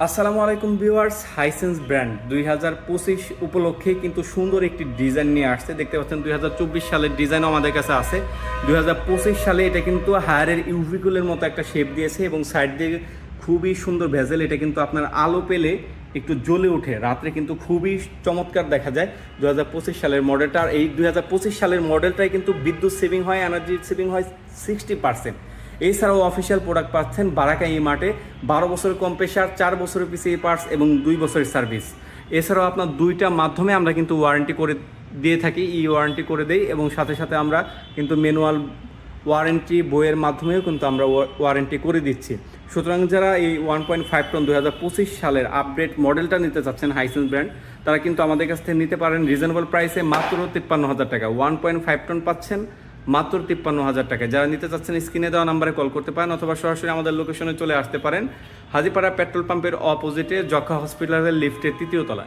আসসালামু আলাইকুম viewers, Hisense brand 2025 উপলক্ষে কিন্তু সুন্দর একটি ডিজাইন নিয়ে আসছে। দেখতে পাচ্ছেন 2024 সালের ডিজাইনও আমাদের কাছে আছে। 2025 সালে এটা কিন্তু হায়ারের ইউভিকুলের মতো একটা শেপ দিয়েছে এবং সাইড দিয়ে খুবই সুন্দর ভেজেল। এটা কিন্তু আপনার আলো পেলে একটু জ্বলে ওঠে, রাত্রে কিন্তু খুবই চমৎকার দেখা যায় 2025 সালের মডেলটা। আর এই 2025 সালের মডেলটাই কিন্তু বিদ্যুৎ সেভিং হয়, এনার্জি সেভিং হয় 60%। এছাড়াও অফিসিয়াল প্রোডাক্ট পাচ্ছেন বারাকা ই মার্টে 12 বছরের কম্প্রেসার, 4 বছরের পিসিএ পার্টস এবং 2 বছরের সার্ভিস। এছাড়াও আপনার দুইটা মাধ্যমে আমরা কিন্তু ওয়ারেন্টি করে দিয়ে থাকি, ওয়ারেন্টি করে দেই এবং সাথে সাথে আমরা কিন্তু ম্যানুয়াল ওয়ারেন্টি বইয়ের মাধ্যমেও কিন্তু আমরা ওয়ারেন্টি করে দিচ্ছি। সুতরাং যারা এই 1.5 টন 2025 সালের আপডেট মডেলটা নিতে চাচ্ছেন হাইসেন্স ব্র্যান্ড, তারা কিন্তু আমাদের কাছ থেকে নিতে পারেন রিজনেবল প্রাইসে মাত্র 53,000 টাকা। 1.5 টন পাচ্ছেন মাত্র 53,000 টাকা। যারা নিতে চাচ্ছেন স্ক্রিনে দেওয়া নাম্বারে কল করতে পারেন অথবা সরাসরি আমাদের লোকেশনে চলে আসতে পারেন। হাজিপাড়া পেট্রোল পাম্পের অপোজিটে যক্ষা হসপিটালের লিফটের 3য় তলায়।